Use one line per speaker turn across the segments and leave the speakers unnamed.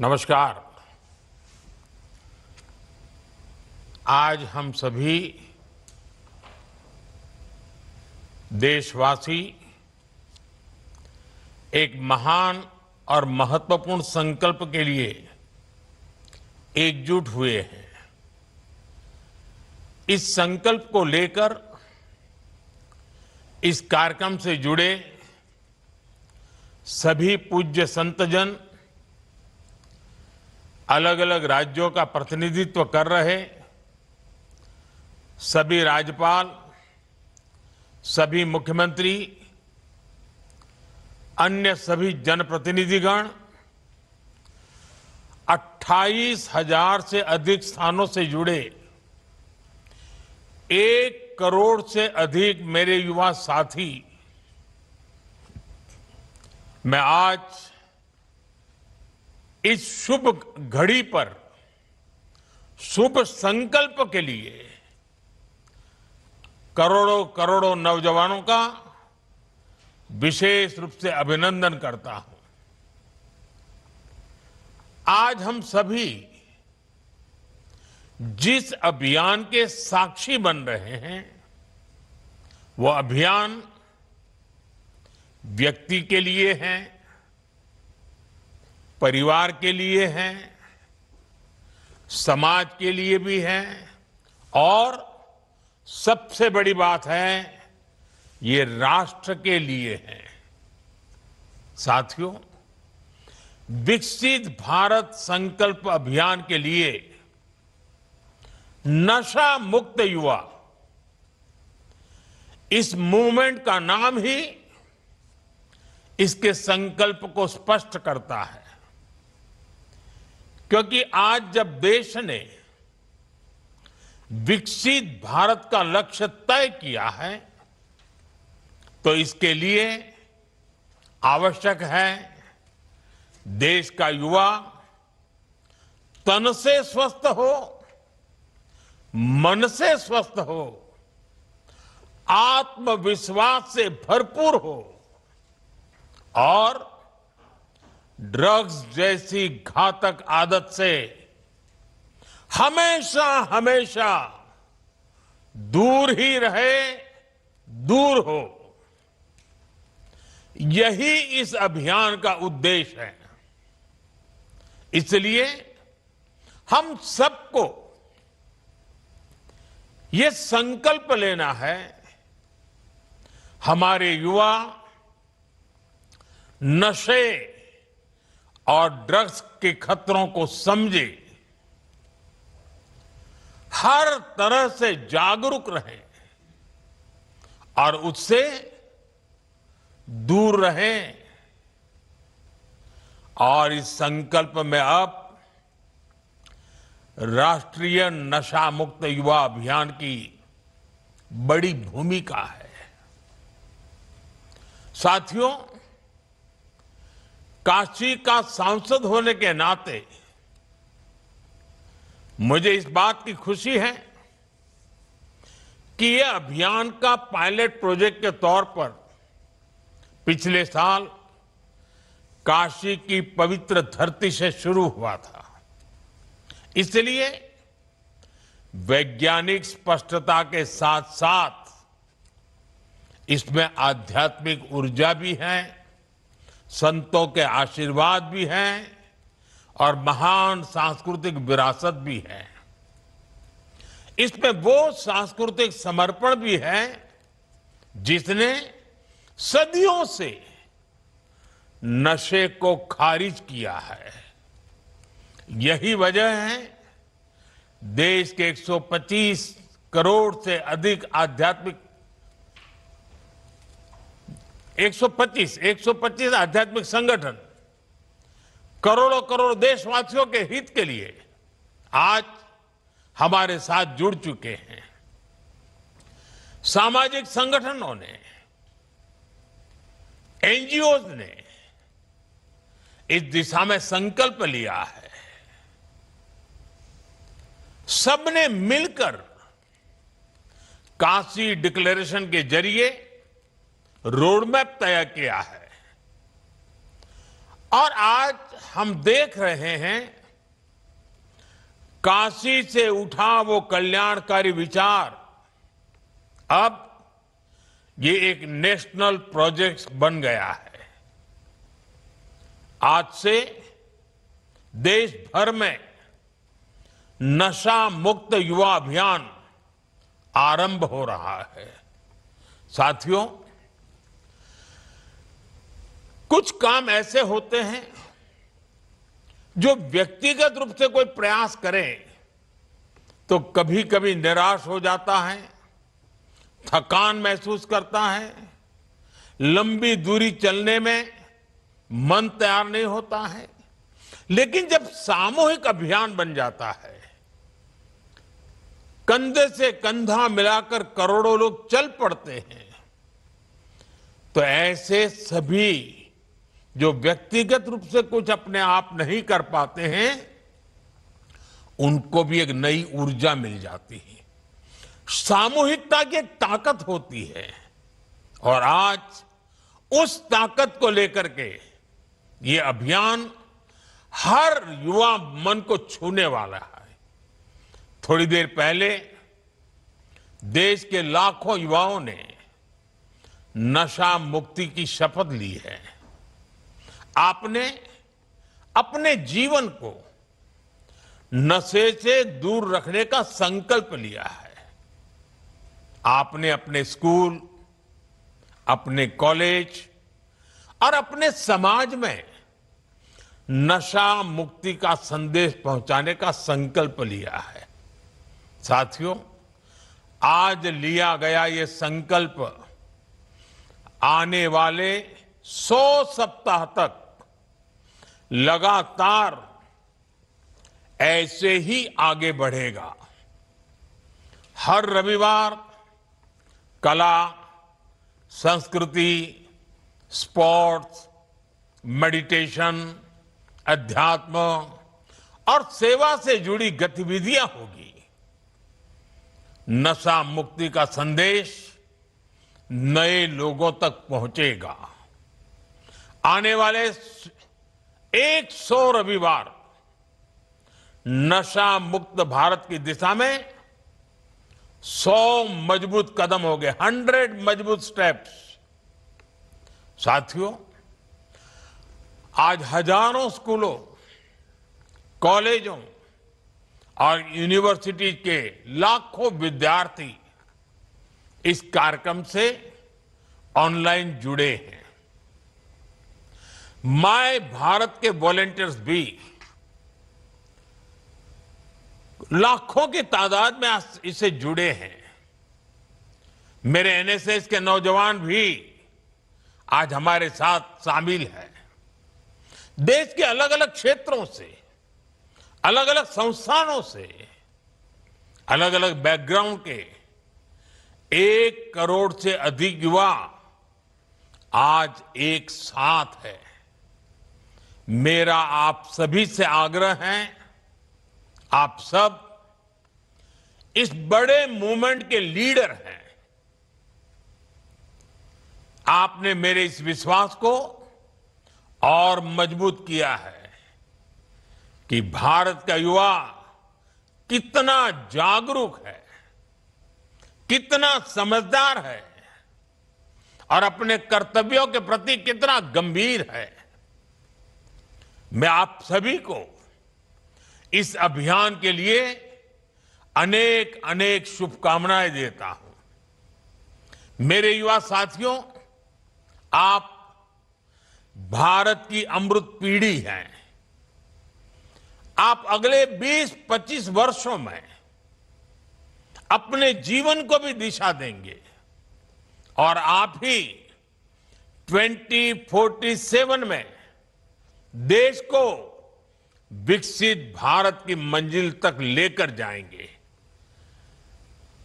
नमस्कार। आज हम सभी देशवासी एक महान और महत्वपूर्ण संकल्प के लिए एकजुट हुए हैं। इस संकल्प को लेकर इस कार्यक्रम से जुड़े सभी पूज्य संतजन, अलग अलग राज्यों का प्रतिनिधित्व कर रहे सभी राज्यपाल, सभी मुख्यमंत्री, अन्य सभी जनप्रतिनिधिगण, 28,000 से अधिक स्थानों से जुड़े 1 करोड़ से अधिक मेरे युवा साथी, मैं आज इस शुभ घड़ी पर शुभ संकल्प के लिए करोड़ों करोड़ों नौजवानों का विशेष रूप से अभिनंदन करता हूं। आज हम सभी जिस अभियान के साक्षी बन रहे हैं, वो अभियान व्यक्ति के लिए है, परिवार के लिए है, समाज के लिए भी है और सबसे बड़ी बात है, ये राष्ट्र के लिए है। साथियों, विकसित भारत संकल्प अभियान के लिए नशा मुक्त युवा, इस मूवमेंट का नाम ही इसके संकल्प को स्पष्ट करता है। क्योंकि आज जब देश ने विकसित भारत का लक्ष्य तय किया है, तो इसके लिए आवश्यक है देश का युवा तन से स्वस्थ हो, मन से स्वस्थ हो, आत्मविश्वास से भरपूर हो और ड्रग्स जैसी घातक आदत से हमेशा हमेशा दूर ही रहे, दूर हो। यही इस अभियान का उद्देश्य है। इसलिए हम सबको ये संकल्प लेना है, हमारे युवा नशे और ड्रग्स के खतरों को समझे, हर तरह से जागरूक रहें और उससे दूर रहें। और इस संकल्प में अब राष्ट्रीय नशा मुक्त युवा अभियान की बड़ी भूमिका है। साथियों, काशी का सांसद होने के नाते मुझे इस बात की खुशी है कि यह अभियान का पायलट प्रोजेक्ट के तौर पर पिछले साल काशी की पवित्र धरती से शुरू हुआ था। इसलिए वैज्ञानिक स्पष्टता के साथ साथ इसमें आध्यात्मिक ऊर्जा भी है, संतों के आशीर्वाद भी हैं और महान सांस्कृतिक विरासत भी है। इसमें वो सांस्कृतिक समर्पण भी है जिसने सदियों से नशे को खारिज किया है। यही वजह है देश के 125 करोड़ से अधिक आध्यात्मिक 125 आध्यात्मिक संगठन करोड़ों करोड़ देशवासियों के हित के लिए आज हमारे साथ जुड़ चुके हैं। सामाजिक संगठनों ने, एनजीओज ने इस दिशा में संकल्प लिया है। सबने मिलकर काशी डिक्लेरेशन के जरिए रोड मैप तय किया है और आज हम देख रहे हैं काशी से उठा वो कल्याणकारी विचार अब ये एक नेशनल प्रोजेक्ट बन गया है। आज से देश भर में नशा मुक्त युवा अभियान आरंभ हो रहा है। साथियों, कुछ काम ऐसे होते हैं जो व्यक्तिगत रूप से कोई प्रयास करे तो कभी कभी निराश हो जाता है, थकान महसूस करता है, लंबी दूरी चलने में मन तैयार नहीं होता है। लेकिन जब सामूहिक अभियान बन जाता है, कंधे से कंधा मिलाकर करोड़ों लोग चल पड़ते हैं, तो ऐसे सभी जो व्यक्तिगत रूप से कुछ अपने आप नहीं कर पाते हैं, उनको भी एक नई ऊर्जा मिल जाती है। सामूहिकता की एक ताकत होती है और आज उस ताकत को लेकर के ये अभियान हर युवा मन को छूने वाला है। थोड़ी देर पहले देश के लाखों युवाओं ने नशा मुक्ति की शपथ ली है। आपने अपने जीवन को नशे से दूर रखने का संकल्प लिया है। आपने अपने स्कूल, अपने कॉलेज और अपने समाज में नशा मुक्ति का संदेश पहुंचाने का संकल्प लिया है। साथियों, आज लिया गया ये संकल्प आने वाले 100 सप्ताह तक लगातार ऐसे ही आगे बढ़ेगा। हर रविवार कला, संस्कृति, स्पोर्ट्स, मेडिटेशन, अध्यात्म और सेवा से जुड़ी गतिविधियां होगी। नशा मुक्ति का संदेश नए लोगों तक पहुंचेगा। आने वाले 100 रविवार नशा मुक्त भारत की दिशा में 100 मजबूत कदम हो गए, 100 मजबूत स्टेप्स। साथियों, आज हजारों स्कूलों, कॉलेजों और यूनिवर्सिटी के लाखों विद्यार्थी इस कार्यक्रम से ऑनलाइन जुड़े हैं। माय भारत के वॉलंटियर्स भी लाखों की तादाद में इससे जुड़े हैं। मेरे एनएसएस के नौजवान भी आज हमारे साथ शामिल हैं। देश के अलग अलग क्षेत्रों से, अलग अलग संस्थानों से, अलग अलग बैकग्राउंड के 1 करोड़ से अधिक युवा आज एक साथ है। मेरा आप सभी से आग्रह है, आप सब इस बड़े मूवमेंट के लीडर हैं। आपने मेरे इस विश्वास को और मजबूत किया है कि भारत का युवा कितना जागरूक है, कितना समझदार है और अपने कर्तव्यों के प्रति कितना गंभीर है। मैं आप सभी को इस अभियान के लिए अनेक अनेक शुभकामनाएं देता हूं। मेरे युवा साथियों, आप भारत की अमृत पीढ़ी हैं। आप अगले 20-25 वर्षों में अपने जीवन को भी दिशा देंगे और आप ही 2047 में देश को विकसित भारत की मंजिल तक लेकर जाएंगे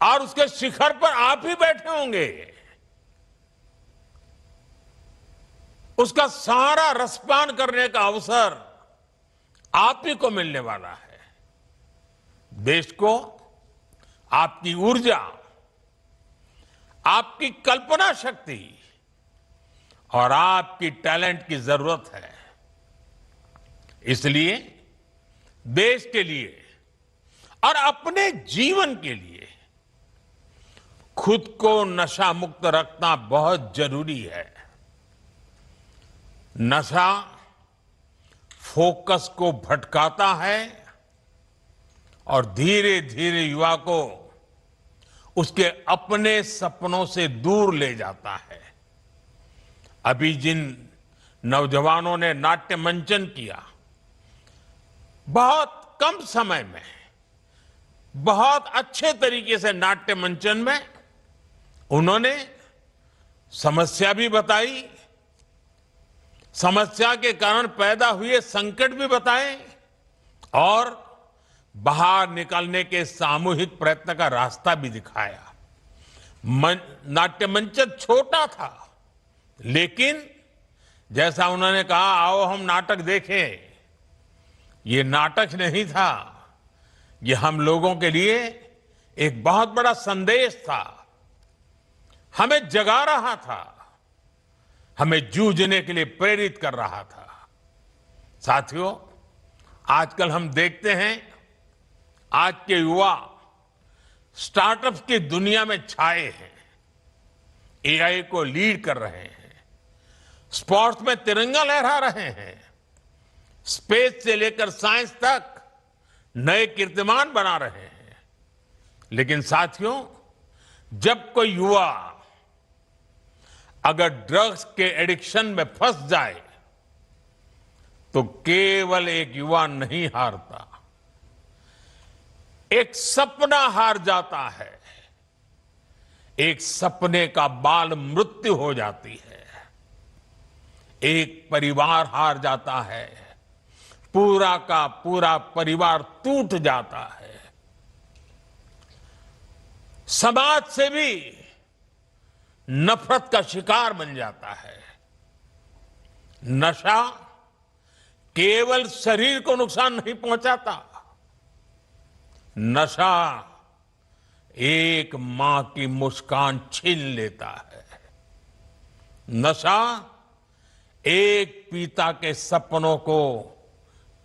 और उसके शिखर पर आप ही बैठे होंगे। उसका सारा रसपान करने का अवसर आप ही को मिलने वाला है। देश को आपकी ऊर्जा, आपकी कल्पना शक्ति और आपकी टैलेंट की जरूरत है। इसलिए देश के लिए और अपने जीवन के लिए खुद को नशा मुक्त रखना बहुत जरूरी है। नशा फोकस को भटकाता है और धीरे धीरे युवा को उसके अपने सपनों से दूर ले जाता है। अभी जिन नौजवानों ने नाट्य मंचन किया, बहुत कम समय में बहुत अच्छे तरीके से नाट्य मंचन में उन्होंने समस्या भी बताई, समस्या के कारण पैदा हुए संकट भी बताए और बाहर निकलने के सामूहिक प्रयत्न का रास्ता भी दिखाया। नाट्य मंचन छोटा था, लेकिन जैसा उन्होंने कहा, आओ हम नाटक देखें, ये नाटक नहीं था, ये हम लोगों के लिए एक बहुत बड़ा संदेश था, हमें जगा रहा था, हमें जूझने के लिए प्रेरित कर रहा था। साथियों, आजकल हम देखते हैं आज के युवा स्टार्टअप्स की दुनिया में छाए हैं, एआई को लीड कर रहे हैं, स्पोर्ट्स में तिरंगा लहरा रहे हैं, स्पेस से लेकर साइंस तक नए कीर्तिमान बना रहे हैं। लेकिन साथियों, जब कोई युवा अगर ड्रग्स के एडिक्शन में फंस जाए तो केवल एक युवा नहीं हारता, एक सपना हार जाता है, एक सपने का बाल मृत्यु हो जाती है, एक परिवार हार जाता है, पूरा का पूरा परिवार टूट जाता है, समाज से भी नफरत का शिकार बन जाता है। नशा केवल शरीर को नुकसान नहीं पहुंचाता, नशा एक मां की मुस्कान छीन लेता है, नशा एक पिता के सपनों को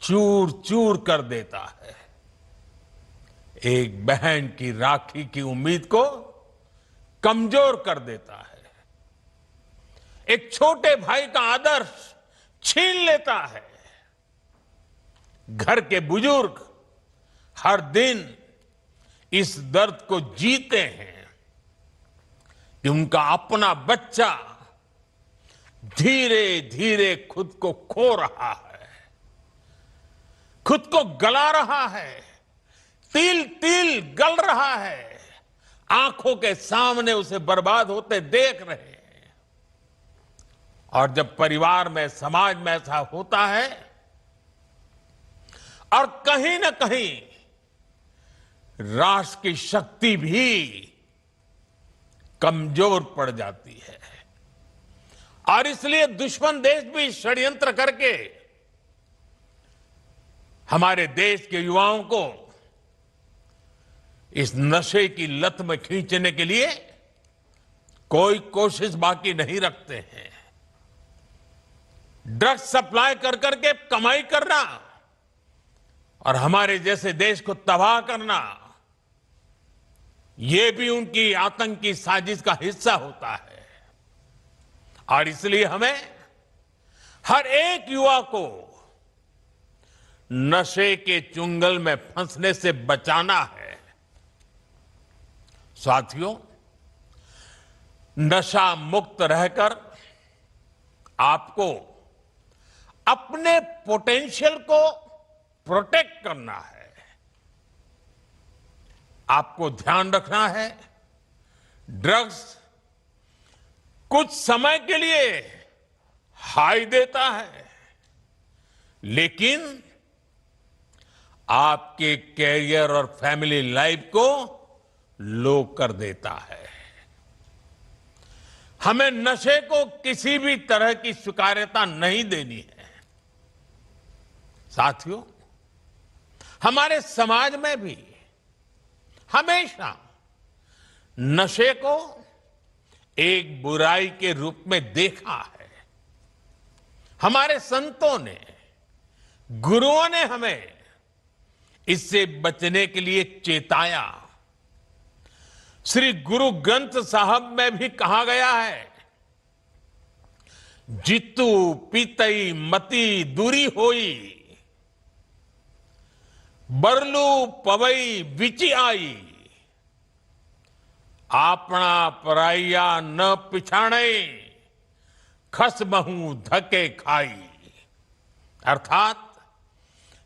चूर चूर कर देता है, एक बहन की राखी की उम्मीद को कमजोर कर देता है, एक छोटे भाई का आदर्श छीन लेता है। घर के बुजुर्ग हर दिन इस दर्द को जीते हैं कि उनका अपना बच्चा धीरे धीरे खुद को खो रहा है, खुद को गला रहा है, तिल तिल गल रहा है, आंखों के सामने उसे बर्बाद होते देख रहे हैं। और जब परिवार में, समाज में ऐसा होता है और कहीं ना कहीं राष्ट्र की शक्ति भी कमजोर पड़ जाती है और इसलिए दुश्मन देश भी षड्यंत्र करके हमारे देश के युवाओं को इस नशे की लत में खींचने के लिए कोई कोशिश बाकी नहीं रखते हैं। ड्रग्स सप्लाई कर करके कमाई करना और हमारे जैसे देश को तबाह करना, ये भी उनकी आतंकी साजिश का हिस्सा होता है। और इसलिए हमें हर एक युवा को नशे के चुंगल में फंसने से बचाना है। साथियों, नशा मुक्त रहकर आपको अपने पोटेंशियल को प्रोटेक्ट करना है, आपको ध्यान रखना है। ड्रग्स कुछ समय के लिए हाई देता है, लेकिन आपके कैरियर और फैमिली लाइफ को लो कर देता है। हमें नशे को किसी भी तरह की स्वीकार्यता नहीं देनी है। साथियों, हमारे समाज में भी हमेशा नशे को एक बुराई के रूप में देखा है। हमारे संतों ने गुरुओं ने हमें इससे बचने के लिए चेताया। श्री गुरु ग्रंथ साहब में भी कहा गया है, जितु पीतई मति दूरी होई, बरलू पवई विचि आई, आपना पराइया न पिछाणे, खस महू धके खाई। अर्थात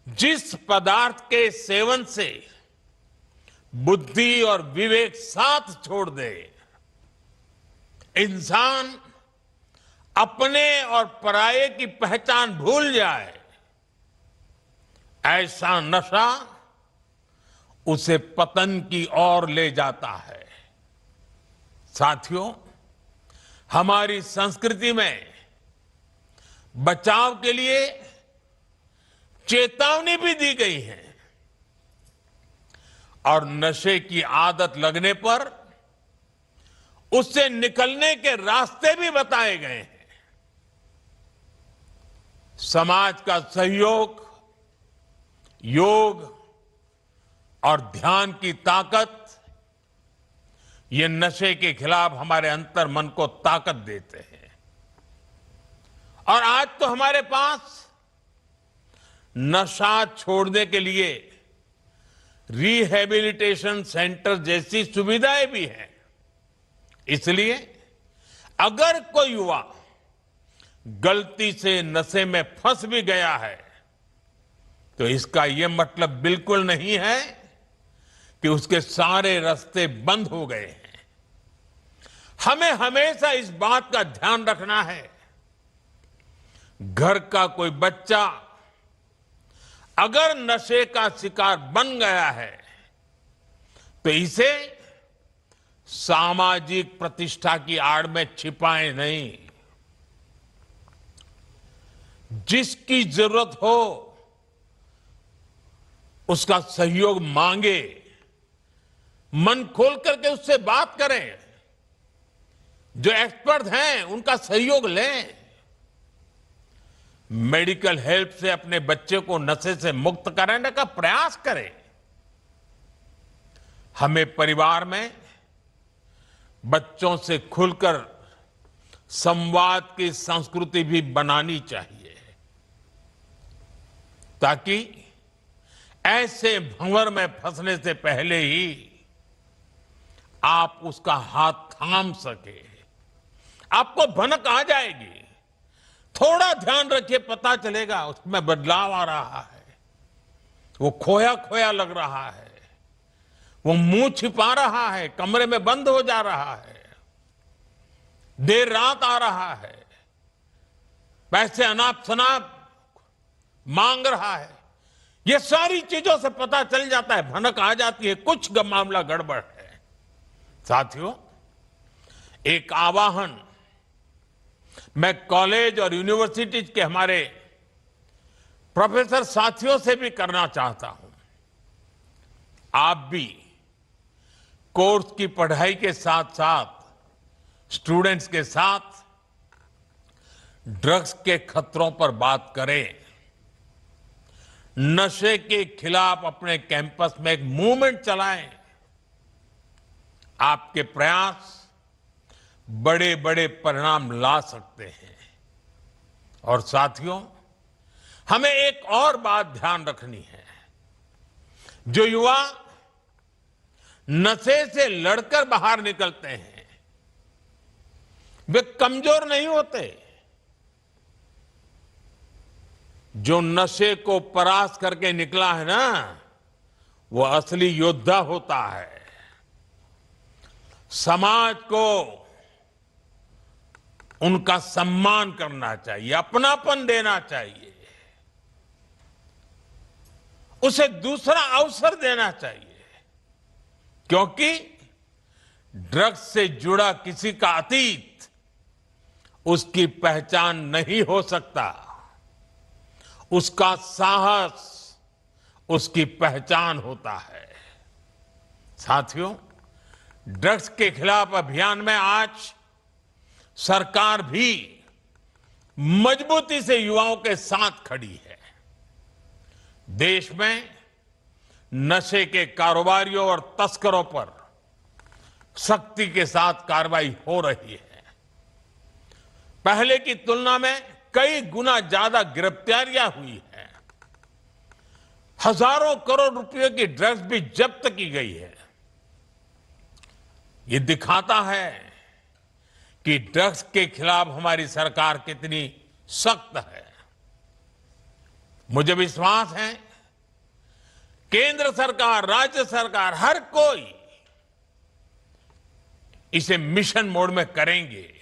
जिस पदार्थ के सेवन से बुद्धि और विवेक साथ छोड़ दे, इंसान अपने और पराये की पहचान भूल जाए, ऐसा नशा उसे पतन की ओर ले जाता है। साथियों, हमारी संस्कृति में बचाव के लिए चेतावनी भी दी गई है और नशे की आदत लगने पर उससे निकलने के रास्ते भी बताए गए हैं। समाज का सहयोग, योग और ध्यान की ताकत, ये नशे के खिलाफ हमारे अंतर मन को ताकत देते हैं। और आज तो हमारे पास नशा छोड़ने के लिए रिहैबिलिटेशन सेंटर जैसी सुविधाएं भी हैं। इसलिए अगर कोई युवा गलती से नशे में फंस भी गया है, तो इसका यह मतलब बिल्कुल नहीं है कि उसके सारे रास्ते बंद हो गए हैं। हमें हमेशा इस बात का ध्यान रखना है, घर का कोई बच्चा अगर नशे का शिकार बन गया है, तो इसे सामाजिक प्रतिष्ठा की आड़ में छिपाएं नहीं। जिसकी जरूरत हो उसका सहयोग मांगे, मन खोल करके उससे बात करें, जो एक्सपर्ट हैं उनका सहयोग लें, मेडिकल हेल्प से अपने बच्चे को नशे से मुक्त कराने का प्रयास करें। हमें परिवार में बच्चों से खुलकर संवाद की संस्कृति भी बनानी चाहिए, ताकि ऐसे भंवर में फंसने से पहले ही आप उसका हाथ थाम सके। आपको भनक आ जाएगी, थोड़ा ध्यान रखिए, पता चलेगा उसमें बदलाव आ रहा है, वो खोया खोया लग रहा है, वो मुंह छिपा रहा है, कमरे में बंद हो जा रहा है, देर रात आ रहा है, पैसे अनाप शनाप मांग रहा है। ये सारी चीजों से पता चल जाता है, भनक आ जाती है, कुछ मामला गड़बड़ है। साथियों, एक आवाहन मैं कॉलेज और यूनिवर्सिटी के हमारे प्रोफेसर साथियों से भी करना चाहता हूं। आप भी कोर्स की पढ़ाई के साथ साथ स्टूडेंट्स के साथ ड्रग्स के खतरों पर बात करें। नशे के खिलाफ अपने कैंपस में एक मूवमेंट चलाएं। आपके प्रयास बड़े बड़े परिणाम ला सकते हैं। और साथियों, हमें एक और बात ध्यान रखनी है, जो युवा नशे से लड़कर बाहर निकलते हैं, वे कमजोर नहीं होते। जो नशे को परास्त करके निकला है ना, वो असली योद्धा होता है। समाज को उनका सम्मान करना चाहिए, अपनापन देना चाहिए, उसे दूसरा अवसर देना चाहिए, क्योंकि ड्रग्स से जुड़ा किसी का अतीत उसकी पहचान नहीं हो सकता, उसका साहस उसकी पहचान होता है। साथियों, ड्रग्स के खिलाफ अभियान में आज सरकार भी मजबूती से युवाओं के साथ खड़ी है। देश में नशे के कारोबारियों और तस्करों पर सख्ती के साथ कार्रवाई हो रही है। पहले की तुलना में कई गुना ज्यादा गिरफ्तारियां हुई हैं। हजारों करोड़ रुपए की ड्रग्स भी जब्त की गई है। ये दिखाता है कि ड्रग्स के खिलाफ हमारी सरकार कितनी सख्त है। मुझे विश्वास है केंद्र सरकार, राज्य सरकार, हर कोई इसे मिशन मोड में करेंगे।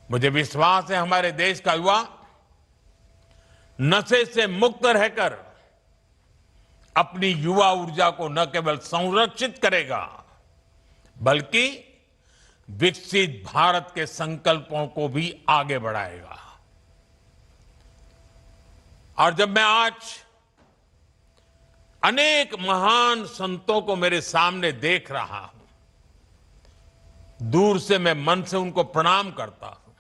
मुझे विश्वास है हमारे देश का युवा नशे से मुक्त रहकर अपनी युवा ऊर्जा को न केवल संरक्षित करेगा बल्कि विकसित भारत के संकल्पों को भी आगे बढ़ाएगा। और जब मैं आज अनेक महान संतों को मेरे सामने देख रहा हूं, दूर से मैं मन से उनको प्रणाम करता हूं।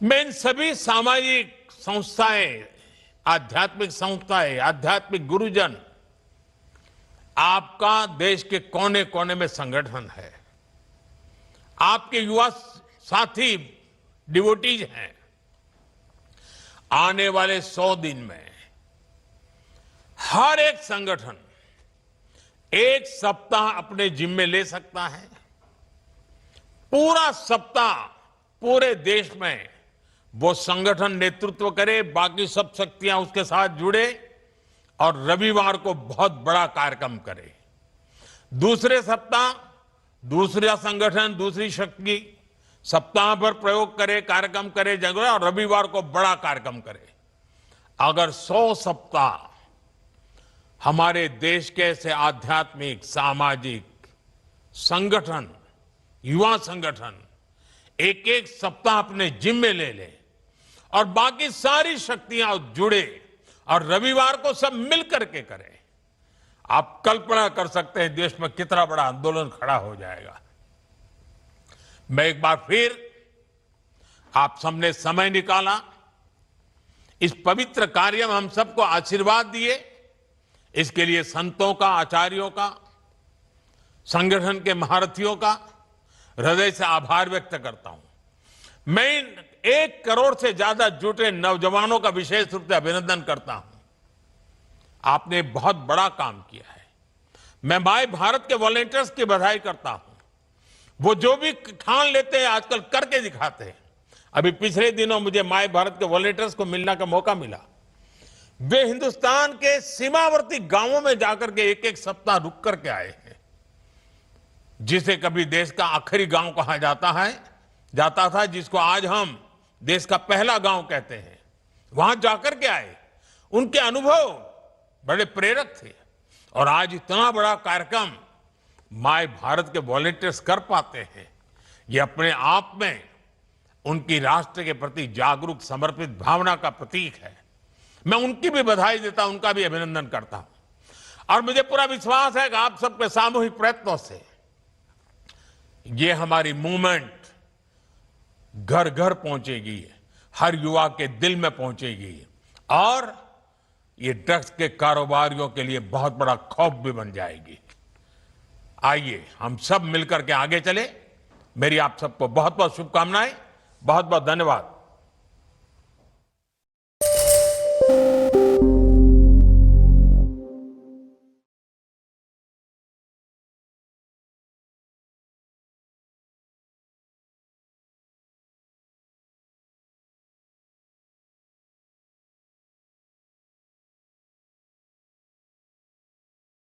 मैं इन सभी सामाजिक संस्थाएं, आध्यात्मिक संस्थाएं, आध्यात्मिक गुरुजन, आपका देश के कोने कोने में संगठन है, आपके युवा साथी डिवोटीज हैं। आने वाले 100 दिन में हर एक संगठन एक सप्ताह अपने जिम्मे ले सकता है। पूरा सप्ताह पूरे देश में वो संगठन नेतृत्व करे, बाकी सब शक्तियां उसके साथ जुड़े और रविवार को बहुत बड़ा कार्यक्रम करे। दूसरे सप्ताह दूसरा संगठन, दूसरी शक्ति सप्ताह भर प्रयोग करे, कार्यक्रम करे, जगह, और रविवार को बड़ा कार्यक्रम करे। अगर 100 सप्ताह हमारे देश के ऐसे आध्यात्मिक, सामाजिक संगठन, युवा संगठन एक एक सप्ताह अपने जिम्मे ले ले और बाकी सारी शक्तियां जुड़े और रविवार को सब मिल करके करें, आप कल्पना कर सकते हैं देश में कितना बड़ा आंदोलन खड़ा हो जाएगा। मैं एक बार फिर आप सबने समय निकाला, इस पवित्र कार्य में हम सबको आशीर्वाद दिए, इसके लिए संतों का, आचार्यों का, संगठन के महारथियों का हृदय से आभार व्यक्त करता हूं। मैं इन 1 करोड़ से ज्यादा जुटे नौजवानों का विशेष रूप से अभिनंदन करता हूं। आपने बहुत बड़ा काम किया है। मैं माय भारत के वॉलंटियर्स की बधाई करता हूं। वो जो भी ठान लेते हैं आजकल करके दिखाते हैं। अभी पिछले दिनों मुझे माय भारत के वॉलंटियर्स को मिलने का मौका मिला। वे हिंदुस्तान के सीमावर्ती गांवों में जाकर के एक एक सप्ताह रुक करके आए हैं। जिसे कभी देश का आखिरी गांव कहा जाता था, जिसको आज हम देश का पहला गांव कहते हैं, वहां जाकर के आए। उनके अनुभव बड़े प्रेरक थे और आज इतना बड़ा कार्यक्रम माय भारत के वॉलंटियर्स कर पाते हैं, ये अपने आप में उनकी राष्ट्र के प्रति जागरूक, समर्पित भावना का प्रतीक है। मैं उनकी भी बधाई देता हूं, उनका भी अभिनंदन करता हूं। और मुझे पूरा विश्वास है कि आप सबके सामूहिक प्रयत्नों से ये हमारी मूवमेंट घर घर पहुंचेगी, हर युवा के दिल में पहुंचेगी और ये ड्रग्स के कारोबारियों के लिए बहुत बड़ा खौफ भी बन जाएगी। आइए हम सब मिलकर के आगे चले। मेरी आप सबको बहुत बहुत शुभकामनाएं, बहुत बहुत धन्यवाद।